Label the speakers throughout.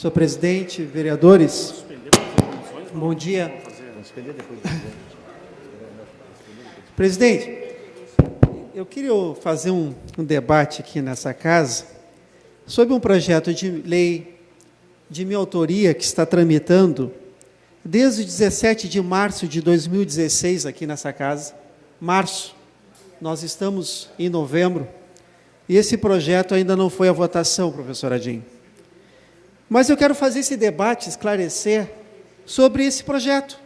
Speaker 1: Senhor presidente, vereadores, bom dia. Presidente, eu queria fazer um debate aqui nessa casa sobre um projeto de lei de minha autoria que está tramitando desde 17 de março de 2016 aqui nessa casa. Março, nós estamos em novembro, e esse projeto ainda não foi à votação, professor Adinho. Mas eu quero fazer esse debate, esclarecer sobre esse projeto,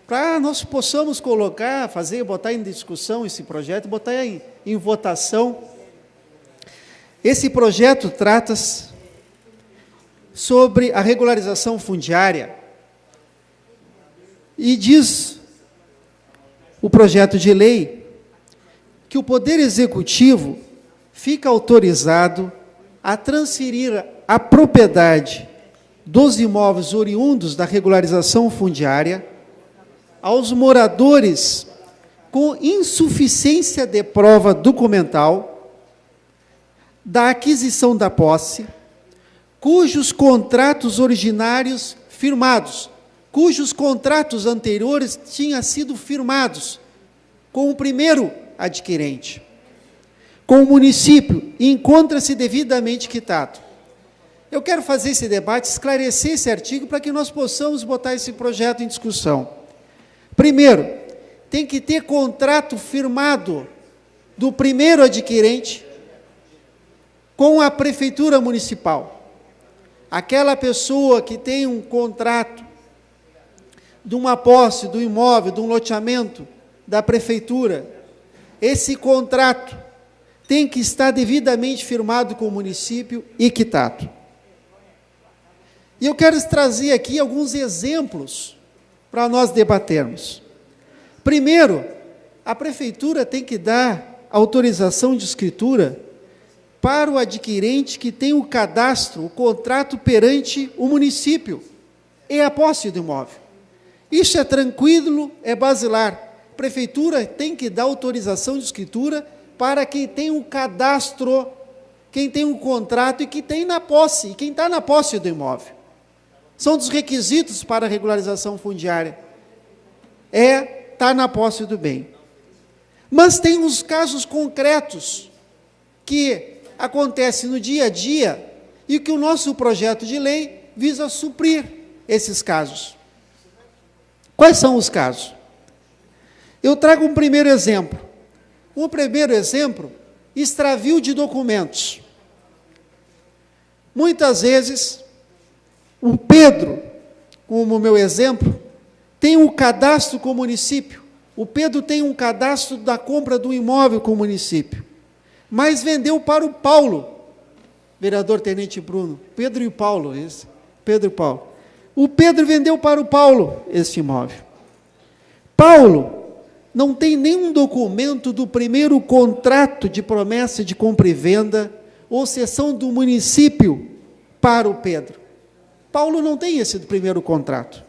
Speaker 1: para nós possamos colocar, botar em discussão esse projeto, botar em votação. Esse projeto trata sobre a regularização fundiária e diz o projeto de lei que o Poder Executivo fica autorizado a transferir a propriedade dos imóveis oriundos da regularização fundiária aos moradores com insuficiência de prova documental da aquisição da posse, cujos contratos originários firmados, cujos contratos anteriores tinham sido firmados com o primeiro adquirente, com o município, e encontra-se devidamente quitado. Eu quero fazer esse debate, esclarecer esse artigo, para que nós possamos botar esse projeto em discussão. Primeiro, tem que ter contrato firmado do primeiro adquirente com a prefeitura municipal. Aquela pessoa que tem um contrato de uma posse, do imóvel, de um loteamento da prefeitura, esse contrato tem que estar devidamente firmado com o município e quitado. E eu quero trazer aqui alguns exemplos para nós debatermos. Primeiro, a prefeitura tem que dar autorização de escritura para o adquirente que tem o cadastro, o contrato perante o município e a posse do imóvel. Isso é tranquilo, é basilar. A prefeitura tem que dar autorização de escritura para quem tem um cadastro, quem tem um contrato e que tem na posse, e quem está na posse do imóvel. São dos requisitos para a regularização fundiária. Estar na posse do bem. Mas tem uns casos concretos que acontecem no dia a dia e que o nosso projeto de lei visa suprir esses casos. Quais são os casos? Eu trago um primeiro exemplo. O primeiro exemplo, extravio de documentos. Muitas vezes, o Pedro, como meu exemplo, tem um cadastro com o município. O Pedro tem um cadastro da compra do imóvel com o município, mas vendeu para o Paulo, vereador Tenente Bruno, Pedro e Paulo, esse, Pedro e Paulo. O Pedro vendeu para o Paulo esse imóvel. Paulo não tem nenhum documento do primeiro contrato de promessa de compra e venda ou cessão do município para o Pedro. Paulo não tem esse do primeiro contrato.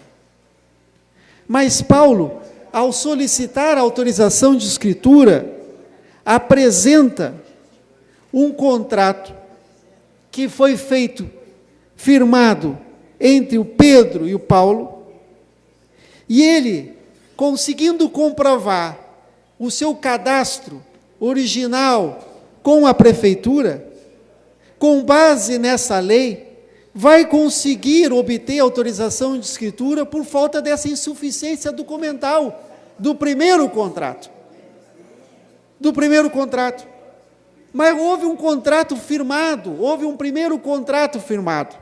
Speaker 1: Mas Paulo, ao solicitar a autorização de escritura, apresenta um contrato que foi feito, firmado entre o Pedro e o Paulo, e ele, conseguindo comprovar o seu cadastro original com a prefeitura, com base nessa lei, vai conseguir obter autorização de escritura por falta dessa insuficiência documental do primeiro contrato. Mas houve um contrato firmado, houve um primeiro contrato firmado.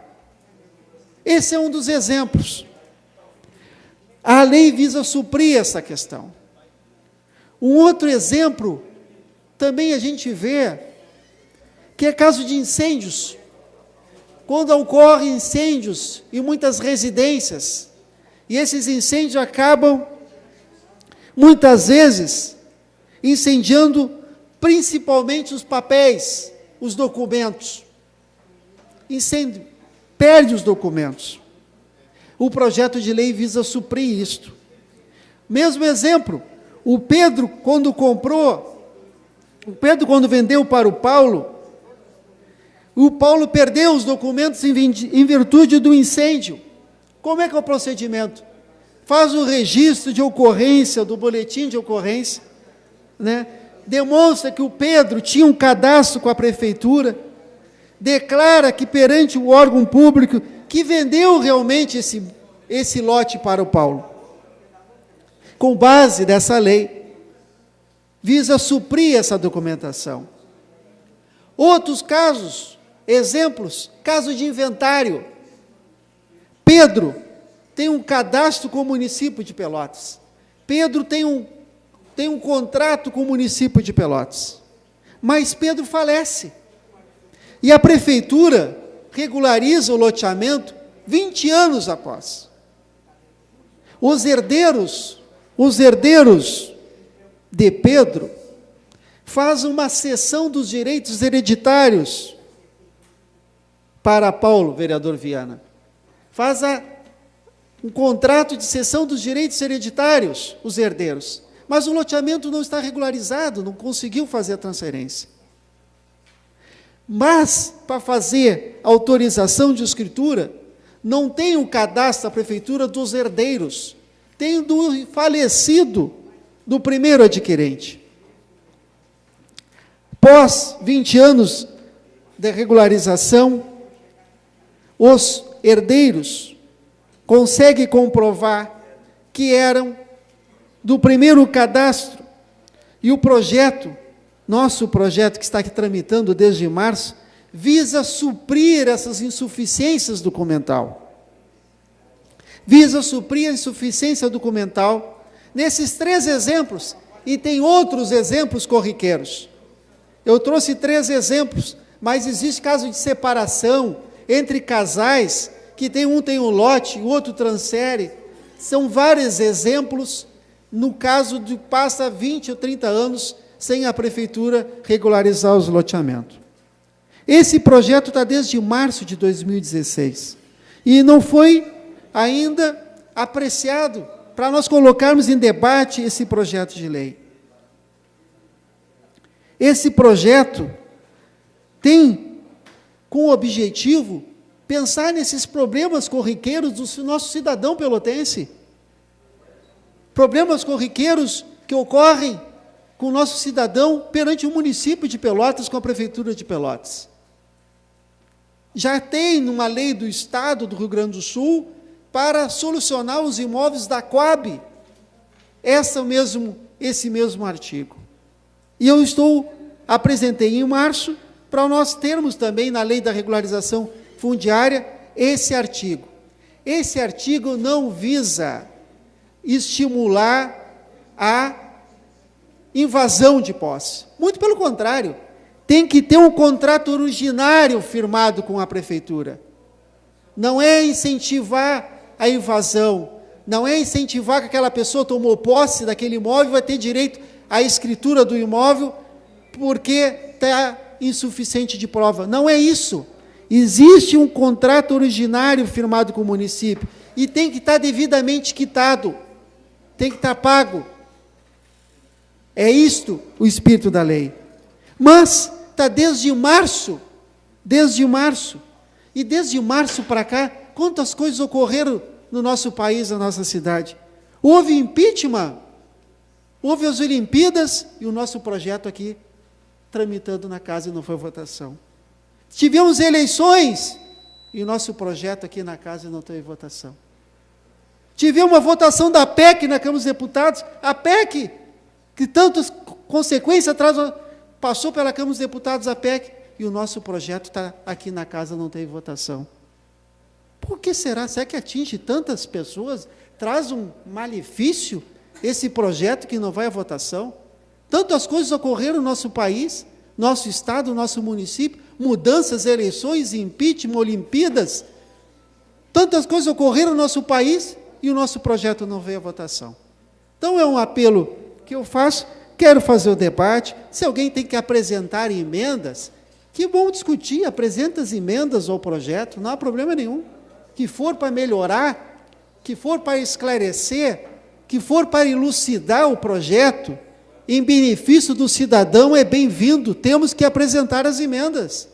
Speaker 1: Esse é um dos exemplos. A lei visa suprir essa questão. Um outro exemplo, também a gente vê, que é caso de incêndios. Quando ocorrem incêndios em muitas residências, e esses incêndios acabam, muitas vezes, incendiando principalmente os papéis, os documentos. Incêndio, perde os documentos. O projeto de lei visa suprir isto. Mesmo exemplo, o Pedro, quando vendeu para o Paulo, O Paulo perdeu os documentos em virtude do incêndio. Como é que é o procedimento? Faz o registro de ocorrência, do boletim de ocorrência, né? Demonstra que o Pedro tinha um cadastro com a prefeitura, declara que perante o órgão público que vendeu realmente esse lote para o Paulo. Com base dessa lei, visa suprir essa documentação. Outros casos, exemplos, caso de inventário. Pedro tem um cadastro com o município de Pelotas. Pedro tem um contrato com o município de Pelotas. Mas Pedro falece. E a prefeitura regulariza o loteamento 20 anos após. Os herdeiros de Pedro fazem uma cessão dos direitos hereditários para Paulo, vereador Viana. Faz um contrato de cessão dos direitos hereditários, os herdeiros. Mas o loteamento não está regularizado, não conseguiu fazer a transferência. Mas, para fazer autorização de escritura, não tem o cadastro da prefeitura dos herdeiros, tem do falecido, do primeiro adquirente. Após 20 anos de regularização, os herdeiros conseguem comprovar que eram do primeiro cadastro, e o projeto, nosso projeto que está aqui tramitando desde março, visa suprir essas insuficiências documental. Visa suprir a insuficiência documental nesses 3 exemplos, e tem outros exemplos corriqueiros. Eu trouxe 3 exemplos, mas existe caso de separação entre casais, que um tem um lote, o outro transfere. São vários exemplos, no caso de passa 20 ou 30 anos, sem a prefeitura regularizar os loteamentos. Esse projeto está desde março de 2016, e não foi ainda apreciado para nós colocarmos em debate esse projeto de lei. Esse projeto tem como objetivo pensar nesses problemas corriqueiros do nosso cidadão pelotense. Problemas corriqueiros que ocorrem com o nosso cidadão perante o município de Pelotas, com a prefeitura de Pelotas. Já tem uma lei do Estado do Rio Grande do Sul para solucionar os imóveis da Coab, esse mesmo artigo. E eu apresentei em março, para nós termos também na lei da regularização fundiária, esse artigo. Esse artigo não visa estimular a invasão de posse. Muito pelo contrário, tem que ter um contrato originário firmado com a prefeitura. Não é incentivar a invasão, não é incentivar que aquela pessoa tomou posse daquele imóvel, vai ter direito à escritura do imóvel, porque está insuficiente de prova. Não é isso. Existe um contrato originário firmado com o município, e tem que estar devidamente quitado, tem que estar pago. É isto o espírito da lei. Mas está desde março, e desde março para cá, quantas coisas ocorreram no nosso país, na nossa cidade. Houve impeachment, houve as Olimpíadas, e o nosso projeto aqui, tramitando na casa, e não foi votação. Tivemos eleições, e o nosso projeto aqui na casa não teve votação. Tivemos uma votação da PEC na Câmara dos Deputados, a PEC, que tantas consequências passou pela Câmara dos Deputados a PEC, e o nosso projeto está aqui na casa, não teve votação. Por que será? Será que atinge tantas pessoas? Traz um malefício esse projeto que não vai à votação? Tantas coisas ocorreram no nosso país, nosso estado, nosso município, mudanças, eleições, impeachment, Olimpíadas, tantas coisas ocorreram no nosso país, e o nosso projeto não veio à votação. Então é um apelo que eu faço, quero fazer o debate. Se alguém tem que apresentar emendas, que bom discutir, apresenta as emendas ao projeto, não há problema nenhum. Que for para melhorar, que for para esclarecer, que for para elucidar o projeto, em benefício do cidadão, é bem-vindo, temos que apresentar as emendas.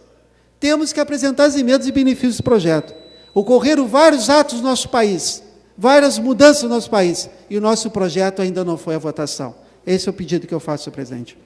Speaker 1: temos que apresentar as emendas e benefícios do projeto. Ocorreram vários atos no nosso país, várias mudanças no nosso país, e o nosso projeto ainda não foi à votação. Esse é o pedido que eu faço, senhor presidente.